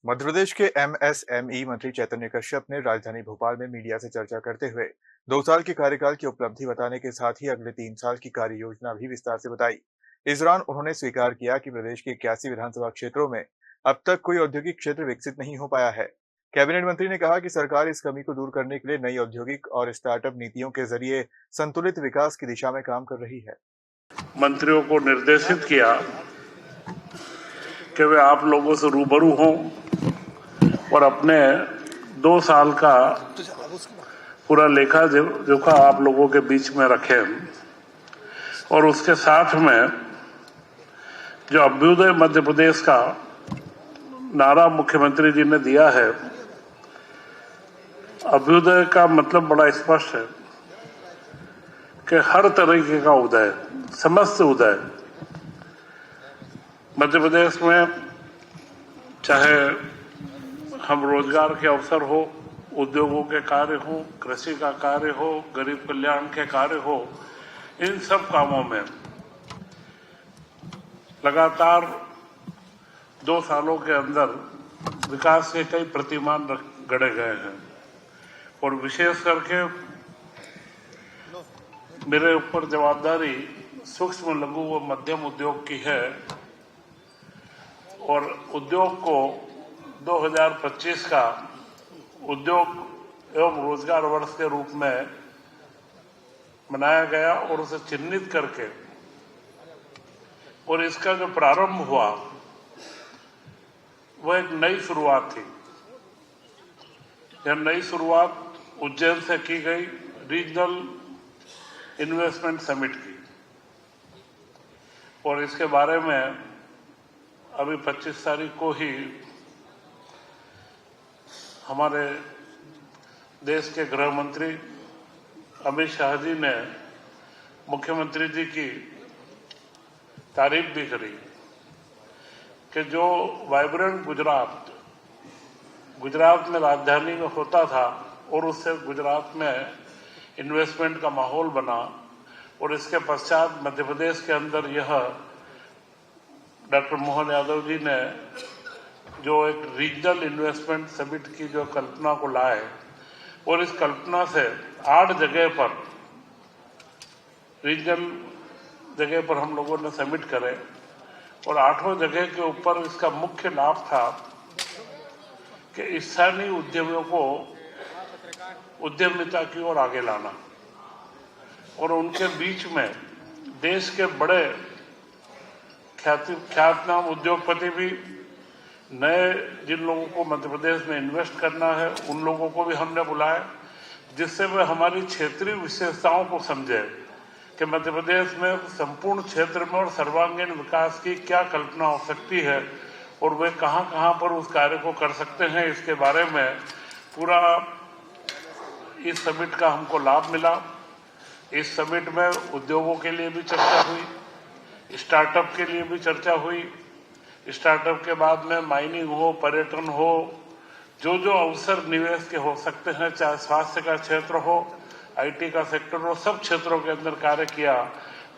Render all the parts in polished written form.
मध्य प्रदेश के एमएसएमई मंत्री चैतन्य कश्यप ने राजधानी भोपाल में मीडिया से चर्चा करते हुए 2 साल के कार्यकाल की उपलब्धि बताने के साथ ही अगले 3 साल की कार्य योजना भी विस्तार से बताई। इस दौरान उन्होंने स्वीकार किया कि प्रदेश के 81 विधानसभा क्षेत्रों में अब तक कोई औद्योगिक क्षेत्र विकसित नहीं हो पाया है। कैबिनेट मंत्री ने कहा कि सरकार इस कमी को दूर करने के लिए नई औद्योगिक और स्टार्टअप नीतियों के जरिए संतुलित विकास की दिशा में काम कर रही है। मंत्रियों को निर्देशित किया कि वे आप लोगों से रूबरू हों और अपने 2 साल का पूरा लेखा जोखा आप लोगों के बीच में रखें और उसके साथ में जो अभ्युदय मध्य प्रदेश का नारा मुख्यमंत्री जी ने दिया है, अभ्युदय का मतलब बड़ा स्पष्ट है कि हर तरीके का उदय, समस्त उदय मध्य प्रदेश में, चाहे हम रोजगार के अवसर हो, उद्योगों के कार्य हो, कृषि का कार्य हो, गरीब कल्याण के कार्य हो, इन सब कामों में लगातार 2 सालों के अंदर विकास के कई प्रतिमान गढ़े गए हैं और विशेष करके मेरे ऊपर जवाबदारी सूक्ष्म, लघु व मध्यम उद्योग की है और उद्योग को 2025 का उद्योग एवं रोजगार वर्ष के रूप में मनाया गया और उसे चिन्हित करके और इसका जो प्रारंभ हुआ वह एक नई शुरुआत थी। यह नई शुरुआत उज्जैन से की गई रीजनल इन्वेस्टमेंट समिट की और इसके बारे में अभी 25 तारीख को ही हमारे देश के गृह मंत्री अमित शाह जी ने मुख्यमंत्री जी की तारीफ भी करी कि जो वाइब्रेंट गुजरात में राजधानी में होता था और उससे गुजरात में इन्वेस्टमेंट का माहौल बना और इसके पश्चात मध्य प्रदेश के अंदर यह डॉक्टर मोहन यादव जी ने जो एक रीजनल इन्वेस्टमेंट समिट की जो कल्पना को लाए और इस कल्पना से 8 जगह पर रीजनल जगह पर हम लोगों ने समिट करे और 8 जगह के ऊपर इसका मुख्य लाभ था कि स्थानीय उद्यमियों को उद्यमिता की ओर आगे लाना और उनके बीच में देश के बड़े ख्यातनाम उद्योगपति भी, नए जिन लोगों को मध्य प्रदेश में इन्वेस्ट करना है उन लोगों को भी हमने बुलाया, जिससे वे हमारी क्षेत्रीय विशेषताओं को समझे कि मध्य प्रदेश में संपूर्ण क्षेत्र में और सर्वांगीण विकास की क्या कल्पना हो सकती है और वे कहां पर उस कार्य को कर सकते हैं। इसके बारे में पूरा इस समिट का हमको लाभ मिला। इस समिट में उद्योगों के लिए भी चर्चा हुई, स्टार्टअप के लिए भी चर्चा हुई। स्टार्टअप के बाद में माइनिंग हो, पर्यटन हो, जो अवसर निवेश के हो सकते हैं, चाहे स्वास्थ्य का क्षेत्र हो, आईटी का सेक्टर हो, सब क्षेत्रों के अंदर कार्य किया।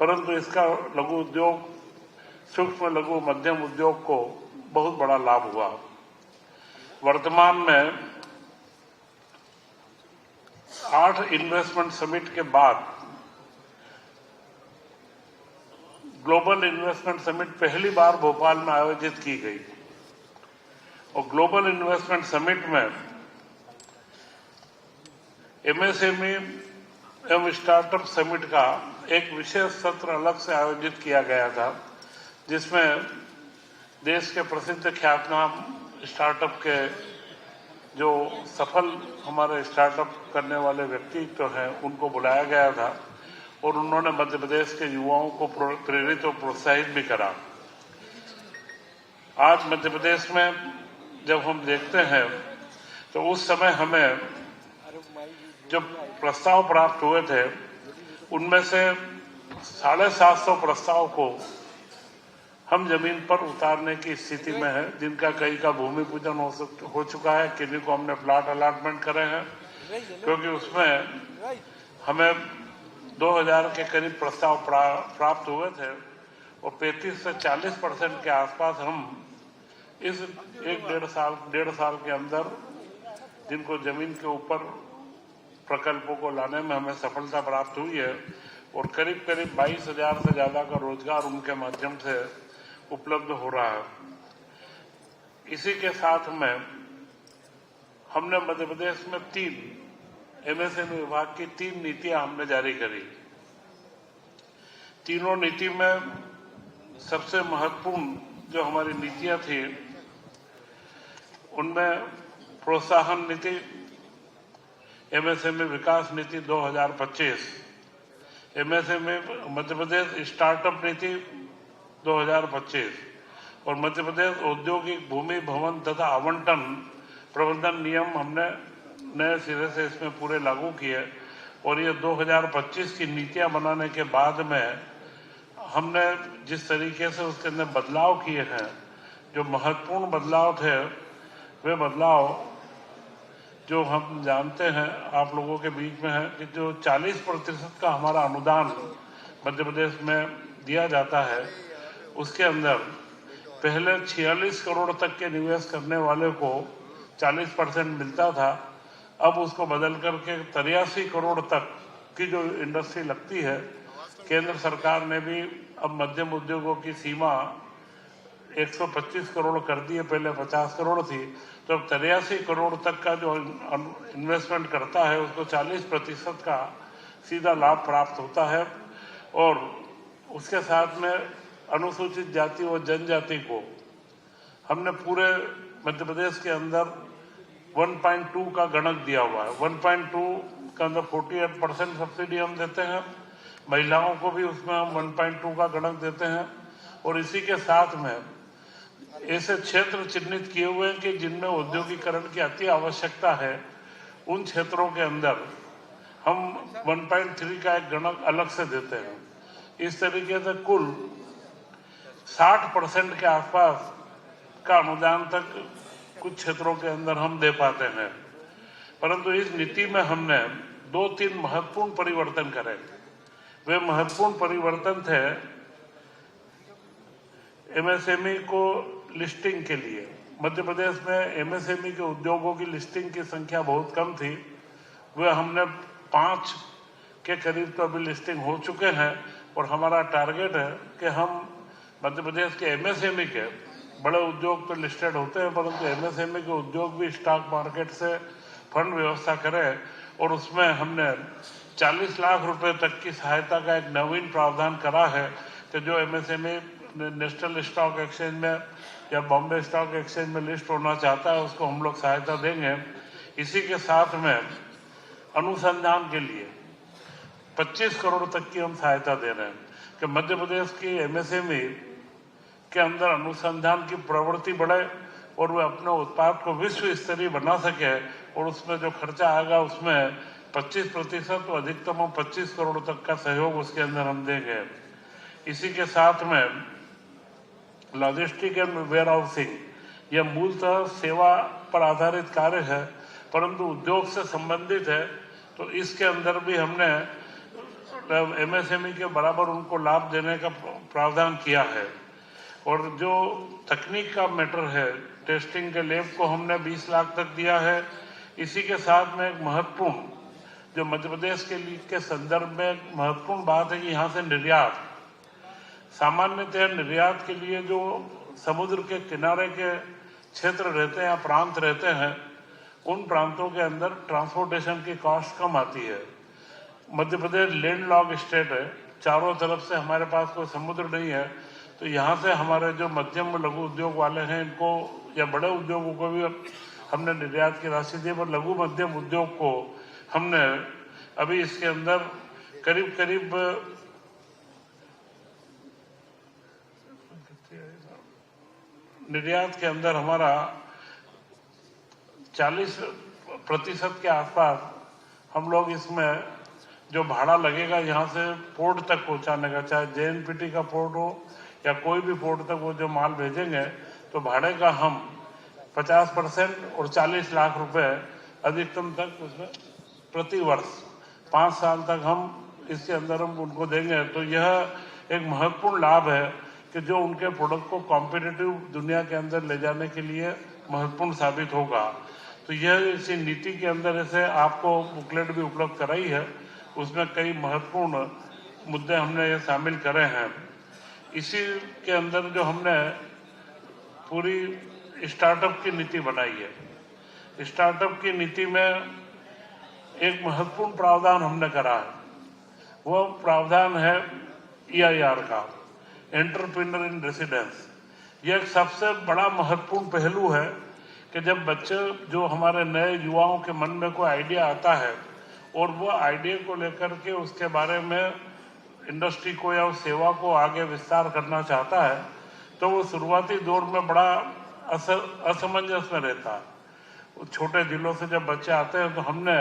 परंतु इसका लघु उद्योग, सूक्ष्म लघु मध्यम उद्योग को बहुत बड़ा लाभ हुआ। वर्तमान में 8 इन्वेस्टमेंट समिट के बाद ग्लोबल इन्वेस्टमेंट समिट पहली बार भोपाल में आयोजित की गई और ग्लोबल इन्वेस्टमेंट समिट में एमएसएमई एवं स्टार्टअप समिट का एक विशेष सत्र अलग से आयोजित किया गया था, जिसमें देश के प्रसिद्ध ख्यातनाम स्टार्टअप के जो सफल हमारे स्टार्टअप करने वाले व्यक्तित्व हैं उनको बुलाया गया था और उन्होंने मध्य प्रदेश के युवाओं को प्रेरित और प्रोत्साहित भी करा। आज मध्य प्रदेश में जब हम देखते हैं तो उस समय हमें जो प्रस्ताव प्राप्त हुए थे उनमें से 750 प्रस्ताव को हम जमीन पर उतारने की स्थिति में है, जिनका कई का भूमि पूजन हो चुका है, किन्हीं को हमने प्लाट अलॉटमेंट करे हैं, क्योंकि उसमें हमें 2000 के करीब प्रस्ताव प्राप्त हुए थे और 35 से 40% के आसपास हम इस डेढ़ साल के अंदर जिनको जमीन के ऊपर प्रकल्पों को लाने में हमें सफलता प्राप्त हुई है और करीब करीब 22,000 से ज्यादा का रोजगार उनके माध्यम से उपलब्ध हो रहा है। इसी के साथ में हमने मध्य प्रदेश में 3 एमएसएमई विभाग की 3 नीतियां हमने जारी करी। तीनों नीति में सबसे महत्वपूर्ण जो हमारी नीतियां थी उनमें प्रोत्साहन नीति, एमएसएमई विकास नीति 2025, एमएसएमई मध्य प्रदेश स्टार्टअप नीति 2025 और मध्य प्रदेश औद्योगिक भूमि भवन तथा आवंटन प्रबंधन नियम हमने नए सिरे से इसमें पूरे लागू किए। और ये 2025 की नीतियां बनाने के बाद में हमने जिस तरीके से उसके अंदर बदलाव किए हैं, जो महत्वपूर्ण बदलाव थे वे बदलाव जो हम जानते हैं आप लोगों के बीच में है कि जो 40% का हमारा अनुदान मध्य प्रदेश में दिया जाता है उसके अंदर पहले 46 करोड़ तक के निवेश करने वाले को 40% मिलता था। अब उसको बदल करके 83 करोड़ तक की जो इंडस्ट्री लगती है, केंद्र सरकार ने भी अब मध्यम उद्योगों की सीमा 125 करोड़ कर दी है, पहले 50 करोड़ थी। तो अब 83 करोड़ तक का जो इन्वेस्टमेंट करता है उसको 40% का सीधा लाभ प्राप्त होता है। और उसके साथ में अनुसूचित जाति और जनजाति को हमने पूरे मध्य प्रदेश के अंदर 1.2 का गणक दिया हुआ है। 1.2 के अंदर 48% सब्सिडी हम देते हैं, महिलाओं को भी उसमें हम 1.2 का गणक देते हैं। और इसी के साथ में ऐसे क्षेत्र चिन्हित किए हुए हैं कि जिनमें औद्योगिकरण की अति आवश्यकता है, उन क्षेत्रों के अंदर हम 1.3 का एक गणक अलग से देते हैं। इस तरीके से कुल 60% के आसपास का अनुदान तक कुछ क्षेत्रों के अंदर हम दे पाते हैं। परंतु इस नीति में हमने 2-3 महत्वपूर्ण परिवर्तन करे। वे महत्वपूर्ण परिवर्तन थे एमएसएमई को लिस्टिंग के लिए। मध्य प्रदेश में एमएसएमई के उद्योगों की लिस्टिंग की संख्या बहुत कम थी। वे हमने 5 के करीब तो अभी लिस्टिंग हो चुके हैं और हमारा टारगेट है कि हम मध्य प्रदेश के एमएसएमई के बड़े उद्योग तो लिस्टेड होते हैं, परंतु एमएसएमई के उद्योग भी स्टॉक मार्केट से फंड व्यवस्था करें। और उसमें हमने 40 लाख रुपए तक की सहायता का एक नवीन प्रावधान करा है कि जो एमएसएमई नेशनल स्टॉक एक्सचेंज में या बॉम्बे स्टॉक एक्सचेंज में लिस्ट होना चाहता है उसको हम लोग सहायता देंगे। इसी के साथ में अनुसंधान के लिए 25 करोड़ तक की हम सहायता दे रहे हैं कि मध्य प्रदेश की एमएसएमई के अंदर अनुसंधान की प्रवृत्ति बढ़े और वे अपने उत्पाद को विश्व स्तरीय बना सके। और उसमें जो खर्चा आएगा उसमें 25% तो अधिकतम हम 25 करोड़ तक का सहयोग उसके अंदर हम देंगे। इसी के साथ में लॉजिस्टिक एंड वेयर हाउसिंग यह मूलतः सेवा पर आधारित कार्य है, परंतु उद्योग से संबंधित है। तो इसके अंदर भी हमने एमएसएमई के बराबर उनको लाभ देने का प्रावधान किया है। और जो तकनीक का मैटर है, टेस्टिंग के लैब को हमने 20 लाख तक दिया है। इसी के साथ में एक महत्वपूर्ण जो मध्य प्रदेश के लिए के संदर्भ में महत्वपूर्ण बात है कि यहाँ से निर्यात, सामान्यतः निर्यात के लिए जो समुद्र के किनारे के क्षेत्र रहते हैं या प्रांत रहते हैं, उन प्रांतों के अंदर ट्रांसपोर्टेशन की कॉस्ट कम आती है। Madhya Pradesh land lock state है, चारों तरफ से हमारे पास कोई समुद्र नहीं है। तो यहाँ से हमारे जो मध्यम लघु उद्योग वाले हैं इनको या बड़े उद्योगों को भी हमने निर्यात की राशि दी, पर लघु मध्यम उद्योग को हमने अभी इसके अंदर करीब करीब निर्यात के अंदर हमारा 40% के आसपास हम लोग इसमें जो भाड़ा लगेगा यहाँ से पोर्ट तक पहुँचाने का, चाहे जेएनपीटी का पोर्ट हो या कोई भी पोर्ट तक वो जो माल भेजेंगे, तो भाड़े का हम 50% और 40 लाख रुपए अधिकतम तक उसमें प्रति वर्ष 5 साल तक हम इसके अंदर हम उनको देंगे। तो यह एक महत्वपूर्ण लाभ है कि जो उनके प्रोडक्ट को कॉम्पिटिटिव दुनिया के अंदर ले जाने के लिए महत्वपूर्ण साबित होगा। तो यह इसी नीति के अंदर ऐसे आपको बुकलेट भी उपलब्ध कराई है, उसमें कई महत्वपूर्ण मुद्दे हमने ये शामिल करे हैं। इसी के अंदर जो हमने पूरी स्टार्टअप की नीति बनाई है, स्टार्टअप की नीति में एक महत्वपूर्ण प्रावधान हमने करा है, वो प्रावधान है EIR का, एंटरप्रेन्योर इन रेसिडेंस। यह एक सबसे बड़ा महत्वपूर्ण पहलू है कि जब बच्चे जो हमारे नए युवाओं के मन में कोई आइडिया आता है और वो आइडिया को लेकर के उसके बारे में इंडस्ट्री को या उस सेवा को आगे विस्तार करना चाहता है, तो वो शुरुआती दौर में बड़ा असमंजस में रहता है। छोटे जिलों से जब बच्चे आते हैं तो हमने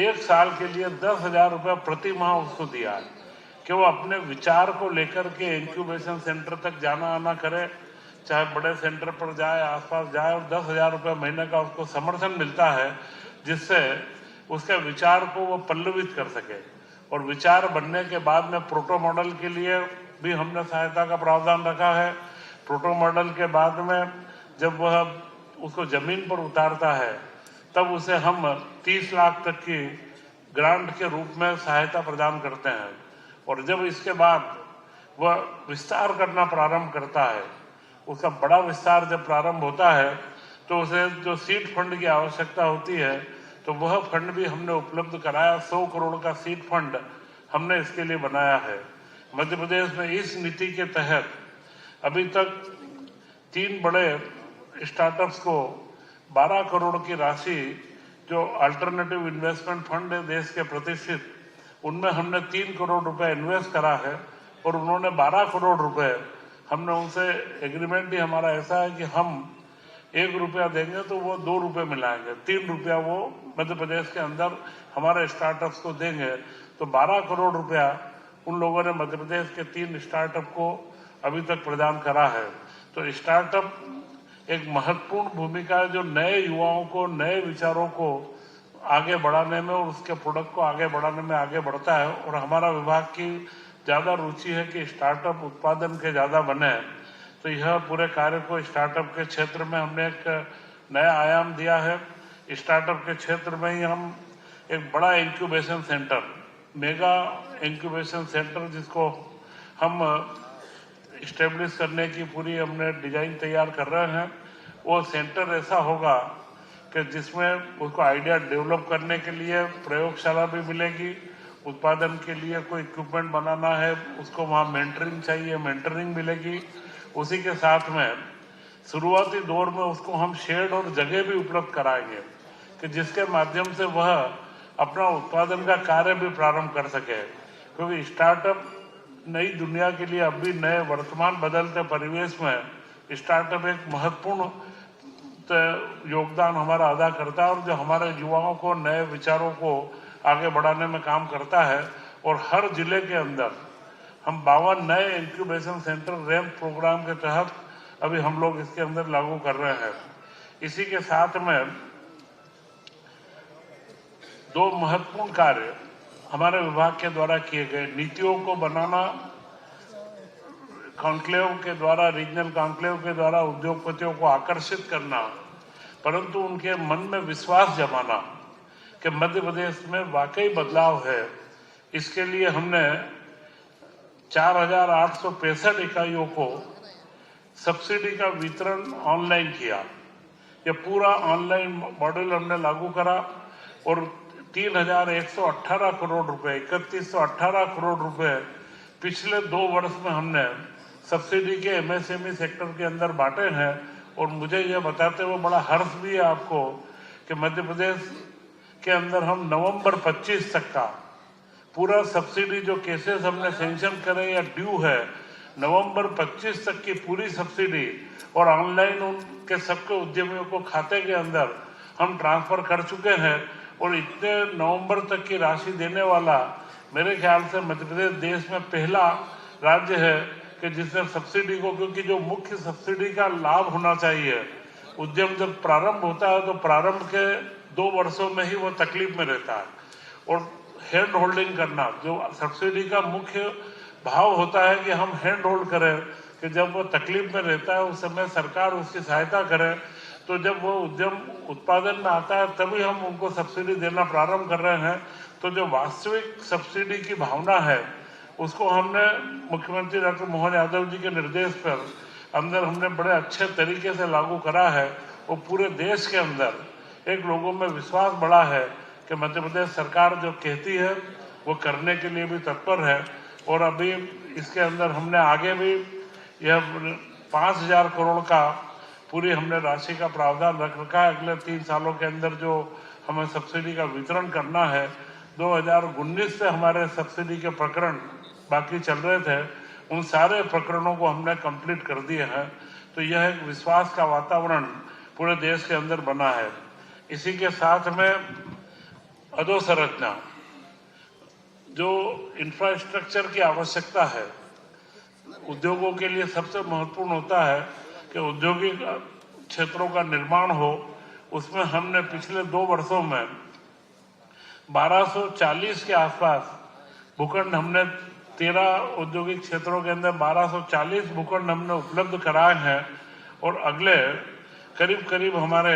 1 साल के लिए 10,000 रुपये प्रति माह उसको दिया है कि वो अपने विचार को लेकर के इंक्यूबेशन सेंटर तक जाना आना करे, चाहे बड़े सेंटर पर जाए, आसपास जाए, और 10,000 रुपये महीने का उसको समर्थन मिलता है, जिससे उसके विचार को वो पल्लवित कर सके। और विचार बनने के बाद में प्रोटो मॉडल के लिए भी हमने सहायता का प्रावधान रखा है। प्रोटो मॉडल के बाद में जब वह उसको जमीन पर उतारता है तब उसे हम 30 लाख तक की ग्रांट के रूप में सहायता प्रदान करते हैं। और जब इसके बाद वह विस्तार करना प्रारंभ करता है, उसका बड़ा विस्तार जब प्रारंभ होता है, तो उसे जो सीड फंड की आवश्यकता होती है, तो वह फंड भी हमने उपलब्ध कराया। 100 करोड़ का सीड फंड हमने इसके लिए बनाया है। मध्य प्रदेश में इस नीति के तहत अभी तक 3 बड़े स्टार्टअप्स को 12 करोड़ की राशि, जो अल्टरनेटिव इन्वेस्टमेंट फंड है देश के प्रतिष्ठित, उनमें हमने 3 करोड़ रुपए इन्वेस्ट करा है और उन्होंने 12 करोड़ रुपए, हमने उनसे एग्रीमेंट ही हमारा ऐसा है कि हम 1 रुपया देंगे तो वो 2 रुपये मिलाएंगे, 3 रुपया वो मध्य प्रदेश के अंदर हमारे स्टार्टअप्स को देंगे। तो 12 करोड़ रुपया उन लोगों ने मध्य प्रदेश के 3 स्टार्टअप को अभी तक प्रदान करा है। तो स्टार्टअप एक महत्वपूर्ण भूमिका है जो नए युवाओं को, नए विचारों को आगे बढ़ाने में और उसके प्रोडक्ट को आगे बढ़ाने में आगे बढ़ता है। और हमारा विभाग की ज़्यादा रुचि है कि स्टार्टअप उत्पादन के ज़्यादा बने। तो यह पूरे कार्य को स्टार्टअप के क्षेत्र में हमने एक नया आयाम दिया है। स्टार्टअप के क्षेत्र में ही हम एक बड़ा incubation centre, mega incubation centre, जिसको हम इस्टेब्लिश करने की पूरी हमने डिजाइन तैयार कर रहे हैं। वो सेंटर ऐसा होगा कि जिसमें उसको आइडिया डेवलप करने के लिए प्रयोगशाला भी मिलेगी, उत्पादन के लिए कोई इक्विपमेंट बनाना है उसको वहाँ मेंटरिंग चाहिए, मेंटरिंग मिलेगी। उसी के साथ में शुरुआती दौर में उसको हम शेड और जगह भी उपलब्ध कराएंगे कि जिसके माध्यम से वह अपना उत्पादन का कार्य भी प्रारंभ कर सके। क्योंकि स्टार्टअप नई दुनिया के लिए अब भी नए वर्तमान बदलते परिवेश में स्टार्टअप एक महत्वपूर्ण योगदान हमारा अदा करता है और जो हमारे युवाओं को नए विचारों को आगे बढ़ाने में काम करता है। और हर जिले के अंदर हम 52 नए इंक्यूबेशन सेंटर रैंप प्रोग्राम के तहत अभी हम लोग इसके अंदर लागू कर रहे हैं। इसी के साथ में 2 महत्वपूर्ण कार्य हमारे विभाग के द्वारा किए गए, नीतियों को बनाना, कॉन्क्लेव के द्वारा, रीजनल कॉन्क्लेव के द्वारा उद्योगपतियों को आकर्षित करना, परंतु उनके मन में विश्वास जमाना कि मध्य प्रदेश में वाकई बदलाव है। इसके लिए हमने 4,865 इकाइयों को सब्सिडी का वितरण ऑनलाइन किया। यह पूरा ऑनलाइन मॉडल हमने लागू करा और 3,118 करोड़ रुपए, 3,118 करोड़ रुपए पिछले 2 वर्ष में हमने सब्सिडी के MSME सेक्टर के अंदर बांटे हैं। और मुझे यह बताते हुए बड़ा हर्ष भी है आपको कि मध्य प्रदेश के अंदर हम नवंबर 25 तक का पूरा सब्सिडी जो केसेस हमने सेंक्शन करे या ड्यू है, नवंबर 25 तक की पूरी सब्सिडी और ऑनलाइन उनके सबके उद्यमियों को खाते के अंदर हम ट्रांसफर कर चुके हैं। और इतने नवंबर तक की राशि देने वाला मेरे ख्याल से मध्य प्रदेश देश में पहला राज्य है कि जिसने सब्सिडी को, क्योंकि जो मुख्य सब्सिडी का लाभ होना चाहिए, उद्यम जब प्रारंभ होता है तो प्रारंभ के 2 वर्षों में ही वो तकलीफ में रहता है। और हैंड होल्डिंग करना, जो सब्सिडी का मुख्य भाव होता है कि हम हैंड होल्ड करें कि जब वो तकलीफ में रहता है उस समय सरकार उसकी सहायता करे, तो जब वो उद्यम उत्पादन में आता है तभी हम उनको सब्सिडी देना प्रारंभ कर रहे हैं। तो जो वास्तविक सब्सिडी की भावना है उसको हमने मुख्यमंत्री डॉक्टर मोहन यादव जी के निर्देश पर हमने बड़े अच्छे तरीके से लागू करा है। वो पूरे देश के अंदर एक लोगों में विश्वास बढ़ा है कि मध्य प्रदेश सरकार जो कहती है वो करने के लिए भी तत्पर है। और अभी इसके अंदर हमने आगे भी यह 5,000 करोड़ का पूरी हमने राशि का प्रावधान रख रखा है। अगले 3 सालों के अंदर जो हमें सब्सिडी का वितरण करना है, 2019 से हमारे सब्सिडी के प्रकरण बाकी चल रहे थे, उन सारे प्रकरणों को हमने कंप्लीट कर दिए हैं। तो यह एक विश्वास का वातावरण पूरे देश के अंदर बना है। इसी के साथ में अधोसंरचना, जो इंफ्रास्ट्रक्चर की आवश्यकता है उद्योगों के लिए, सबसे महत्वपूर्ण होता है कि औद्योगिक क्षेत्रों का निर्माण हो। उसमें हमने पिछले 2 वर्षों में 1240 के आसपास भूखंड हमने 13 औद्योगिक क्षेत्रों के अंदर 1240 भूखंड हमने उपलब्ध कराए हैं। और अगले करीब करीब हमारे